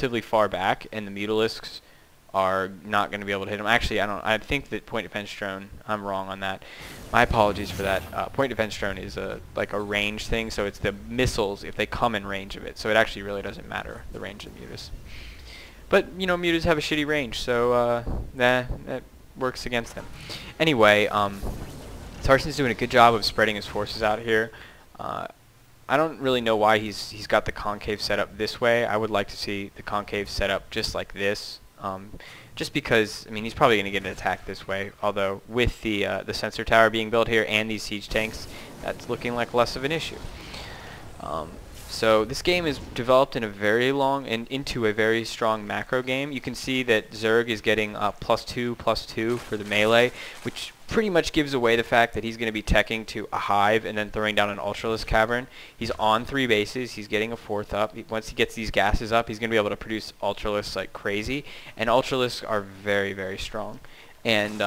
relatively far back, and the Mutalisks are not going to be able to hit him. Actually, I think that point defense drone, I'm wrong on that. My apologies for that. Point defense drone is like a range thing, so it's the missiles if they come in range of it. So it actually really doesn't matter, the range of the Mutas. But, you know, Mutas have a shitty range, so that works against them. Anyway, Tarson's doing a good job of spreading his forces out here. I don't really know why he's got the concave set up this way. I would like to see the concave set up just like this. Just because, I mean, he's probably going to get an attack this way. Although with the sensor tower being built here and these siege tanks, that's looking like less of an issue. So this game is developed in a very long and into a very strong macro game. You can see that Zerg is getting +2/+2 for the melee, which pretty much gives away the fact that he's going to be teching to a hive and then throwing down an Ultralisk cavern. He's on 3 bases. He's getting a 4th up. Once he gets these gases up, he's going to be able to produce Ultralisks like crazy. And Ultralisks are very, very strong. And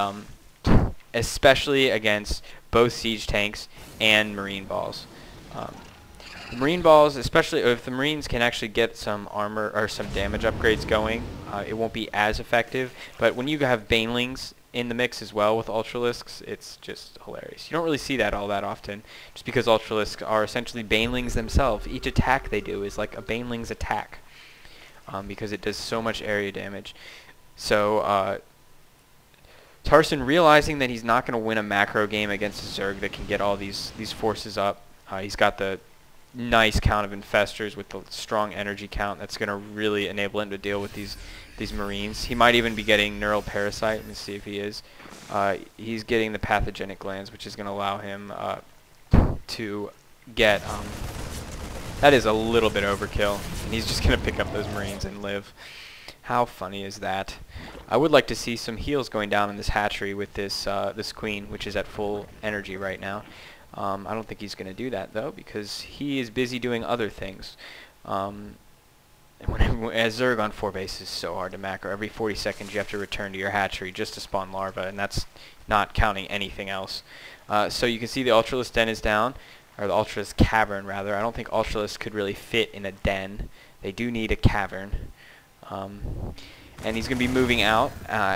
especially against both siege tanks and marine balls. The marine balls, especially if the marines can actually get some armor or some damage upgrades going, it won't be as effective. But when you have banelings in the mix as well with Ultralisks, it's just hilarious. You don't really see that all that often, just because Ultralisks are essentially banelings themselves. Each attack they do is like a baneling's attack, because it does so much area damage. So Tarson, realizing that he's not going to win a macro game against a Zerg that can get all these forces up, he's got the nice count of infestors with the strong energy count that's going to really enable him to deal with these marines. He might even be getting neural parasite. Let's see if he is. He's getting the pathogenic glands, which is going to allow him to get that is a little bit overkill, and he's just going to pick up those marines and live. How funny is that? I would like to see some heals going down in this hatchery with this this queen, which is at full energy right now. I don't think he's going to do that, though, because he is busy doing other things. As Zerg on 4 base is so hard to macro. Every 40 seconds you have to return to your hatchery just to spawn larvae, and that's not counting anything else. So you can see the Ultralisk den is down, or the Ultralisk cavern, rather. I don't think Ultralisk could really fit in a den. They do need a cavern. And he's going to be moving out.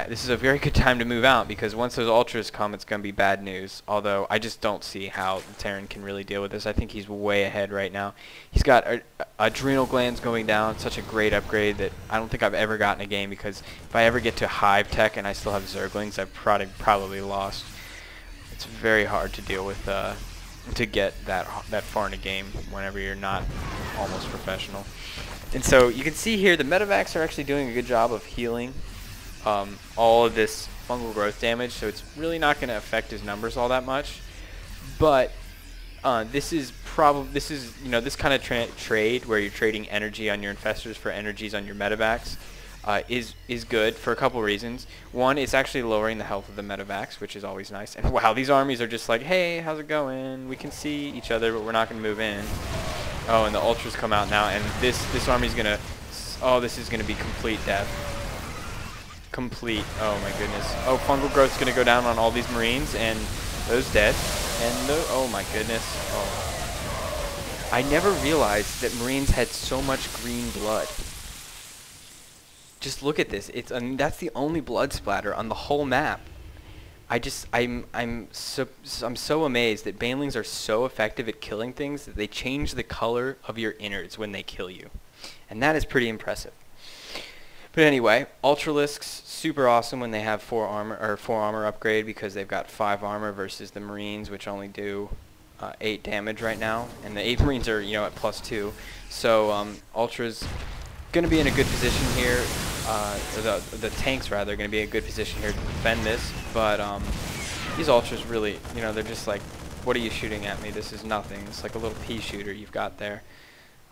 This is a very good time to move out, because once those Ultras come, it's going to be bad news. Although, I just don't see how the Terran can really deal with this. I think he's way ahead right now. He's got adrenal glands going down, such a great upgrade that I don't think I've ever gotten a game, because if I ever get to Hive Tech and I still have Zerglings, I've probably lost. It's very hard to deal with, to get that far in a game whenever you're not almost professional. And so you can see here the medevacs are actually doing a good job of healing all of this fungal growth damage, so it's really not going to affect his numbers all that much. But this is you know, this kind of trade where you're trading energy on your infestors for energies on your medevacs is good for a couple reasons. One, it's actually lowering the health of the medevacs, which is always nice. And wow, these armies are just like, hey, how's it going? We can see each other, but we're not going to move in. Oh, and the Ultras come out now, and this army's gonna, oh, this is gonna be complete death. Complete, oh my goodness. Oh, fungal growth's gonna go down on all these marines, and those dead. And oh my goodness. Oh. I never realized that marines had so much green blood. Just look at this. That's the only blood splatter on the whole map. I'm so amazed that banelings are so effective at killing things that they change the color of your innards when they kill you, and that is pretty impressive. But anyway, Ultralisks super awesome when they have 4 armor upgrade, because they've got 5 armor versus the Marines, which only do 8 damage right now, and the 8 Marines are, you know, at +2. So Ultra's going to be in a good position here. The tanks, rather, are going to be in a good position here to defend this, but these Ultras really, you know, they're just like, what are you shooting at me? This is nothing. It's like a little pea shooter you've got there.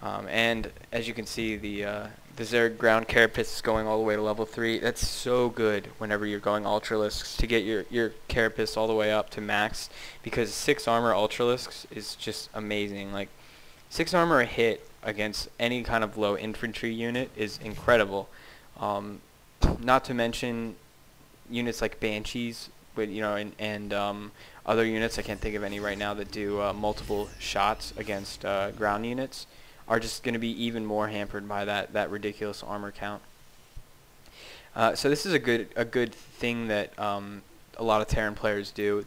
And as you can see, the Zerg ground carapace is going all the way to level 3. That's so good whenever you're going Ultralisks to get your carapace all the way up to max, because 6 armor Ultralisks is just amazing. Like 6 armor a hit against any kind of low infantry unit is incredible. Not to mention units like Banshees, but you know, and other units. I can't think of any right now that do multiple shots against ground units. are just going to be even more hampered by that ridiculous armor count. So this is a good thing that a lot of Terran players do.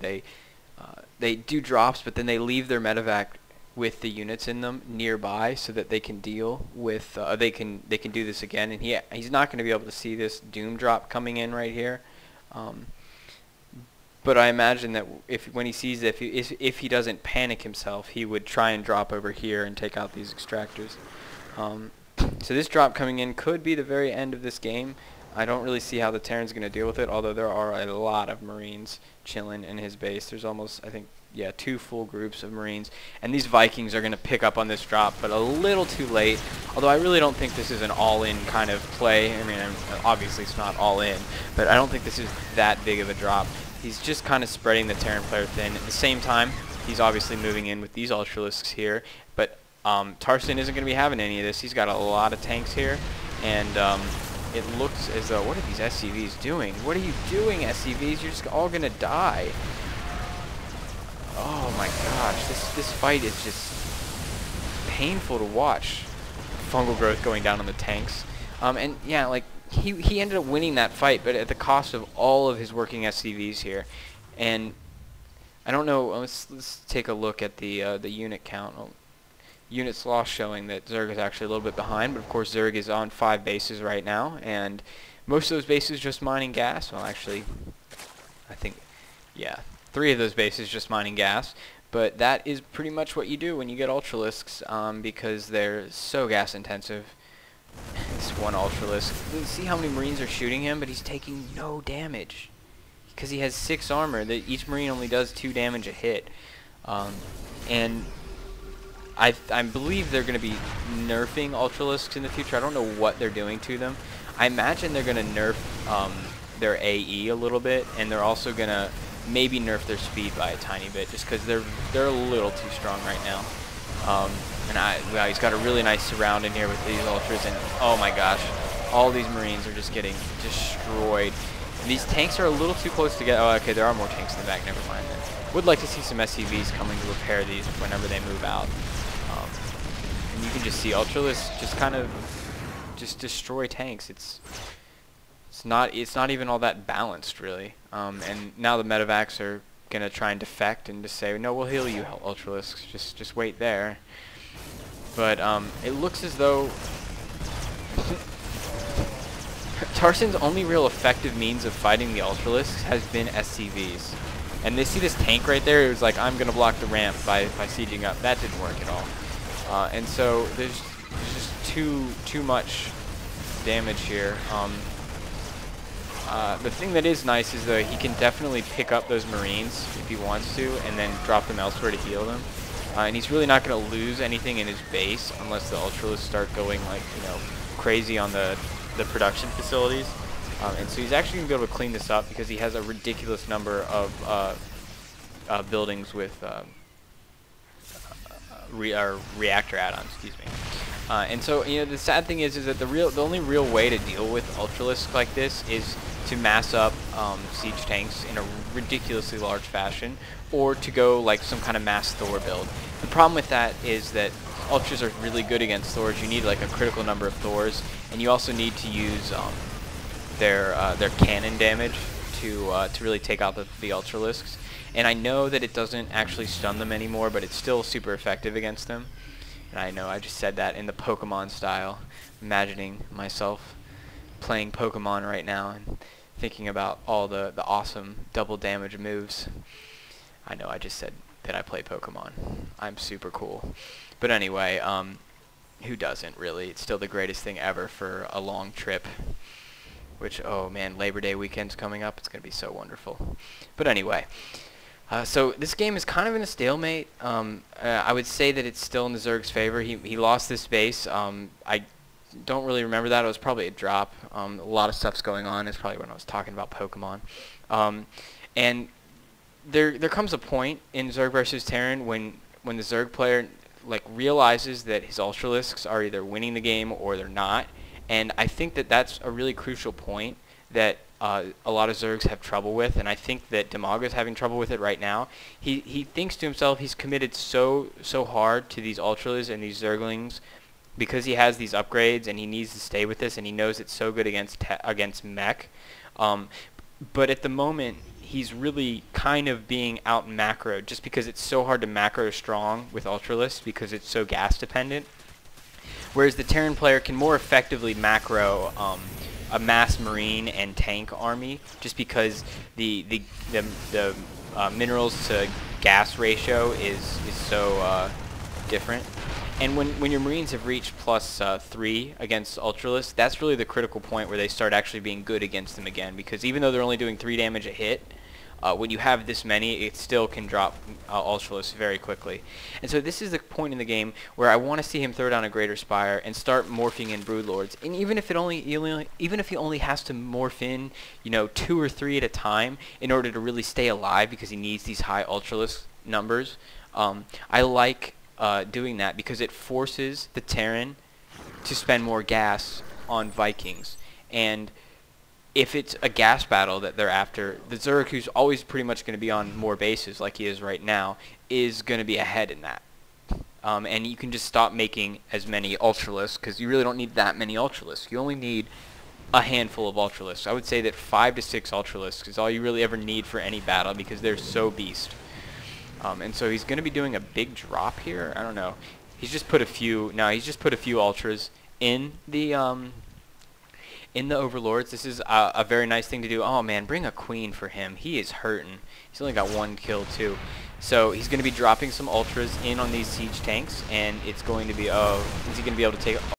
They do drops, but then they leave their medevac with the units in them nearby so that they can deal with they can do this again. And he's not going to be able to see this doom drop coming in right here. But I imagine that when he sees it, if he doesn't panic himself, he would try and drop over here and take out these extractors. So this drop coming in could be the very end of this game. I don't really see how the Terran's going to deal with it, although there are a lot of Marines chilling in his base. There's almost, I think, 2 full groups of Marines. And these Vikings are going to pick up on this drop, but a little too late. Although I really don't think this is an all-in kind of play. I mean, obviously it's not all-in, but I don't think this is that big of a drop. He's just kind of spreading the Terran player thin. At the same time, he's obviously moving in with these Ultralisks here, but Tarson isn't going to be having any of this. He's got a lot of tanks here, and it looks as though, what are these SCVs doing? What are you doing, SCVs? You're just all going to die. Oh my gosh, this fight is just painful to watch. Fungal growth going down on the tanks. And yeah, like, he ended up winning that fight, but at the cost of all of his working SCVs here. And I don't know, let's take a look at the unit count. Units lost showing that Zerg is actually a little bit behind, but of course Zerg is on 5 bases right now, and most of those bases just mining gas. Well, actually, I think, yeah, 3 of those bases just mining gas, but that is pretty much what you do when you get Ultralisks, because they're so gas intensive. This one Ultralisk, see how many Marines are shooting him, but he's taking no damage because he has 6 armor. Each Marine only does 2 damage a hit, and I believe they're going to be nerfing Ultralisks in the future. I don't know what they're doing to them. I imagine they're going to nerf their AE a little bit, and they're also going to maybe nerf their speed by a tiny bit, just because they're a little too strong right now. And wow, he's got a really nice surround in here with these Ultras, and oh my gosh, all these Marines are just getting destroyed. And these tanks are a little too close together. Oh, okay, there are more tanks in the back. Never mind then. Would like to see some SCVs coming to repair these whenever they move out. And you can just see Ultralisks just kind of just destroy tanks. It's not even all that balanced really. And now the medevacs are gonna try and defect and just say, no, we'll heal you, Ultralisks. Just wait there. But it looks as though Tarson's only real effective means of fighting the Ultralisks has been SCVs. And they see this tank right there. It was like, I'm gonna block the ramp by sieging up. That didn't work at all. And so there's just too much damage here. The thing that is nice is that he can definitely pick up those Marines if he wants to, and then drop them elsewhere to heal them. And he's really not going to lose anything in his base unless the Ultralisks start going, like, you know, crazy on the production facilities. And so he's actually going to be able to clean this up because he has a ridiculous number of buildings with reactor add-ons, excuse me. And so, you know, the sad thing is that the only real way to deal with Ultralisks like this is to mass up siege tanks in a ridiculously large fashion, or to go like some kind of mass Thor build. The problem with that is that Ultras are really good against Thors. You need like a critical number of Thors, and you also need to use their cannon damage to really take out the Ultralisks. And I know that it doesn't actually stun them anymore, but it's still super effective against them. And I know I just said that in the Pokemon style, imagining myself playing Pokemon right now and thinking about all the awesome double damage moves. I know I just said that I play Pokemon. I'm super cool. But anyway, who doesn't really? It's still the greatest thing ever for a long trip. Which, oh man, Labor Day weekend's coming up. It's going to be so wonderful. But anyway, so this game is kind of in a stalemate. I would say that it's still in the Zerg's favor. He lost this base. I don't really remember that. It was probably a drop. A lot of stuff's going on. It's probably when I was talking about Pokemon. And there comes a point in Zerg versus Terran when the Zerg player like realizes that his Ultralisks are either winning the game or they're not. And I think that that's a really crucial point that a lot of Zergs have trouble with, and I think that Dimaga is having trouble with it right now. He thinks to himself he's committed so hard to these Ultras and these Zerglings because he has these upgrades and he needs to stay with this, and he knows it's so good against mech. But at the moment, he's really kind of being out macroed just because it's so hard to macro strong with Ultralisk because it's so gas dependent. Whereas the Terran player can more effectively macro a mass marine and tank army just because the minerals to gas ratio is so different. And when your Marines have reached +3 against Ultralisk, that's really the critical point where they start actually being good against them again. Because even though they're only doing 3 damage a hit, when you have this many, it still can drop Ultralisk very quickly. And so this is the point in the game where I want to see him throw down a Greater Spire and start morphing in Broodlords. And even if he only has to morph in, 2 or 3 at a time in order to really stay alive because he needs these high Ultralisk numbers, I like doing that because it forces the Terran to spend more gas on Vikings. And if it's a gas battle that they're after, the Zerg, who's always pretty much going to be on more bases like he is right now, is going to be ahead in that. And you can just stop making as many Ultralisks because you really don't need that many Ultralisks. You only need a handful of Ultralisks. I would say that 5 to 6 Ultralisks is all you really ever need for any battle because they're so beast. And so he's going to be doing a big drop here. I don't know. He's just put a few. No, he's just put a few ultras in the Overlords. This is a very nice thing to do. Oh man, bring a queen for him. He is hurting. He's only got 1 kill too. So he's going to be dropping some ultras in on these siege tanks, and it's going to be. Oh, is he going to be able to take?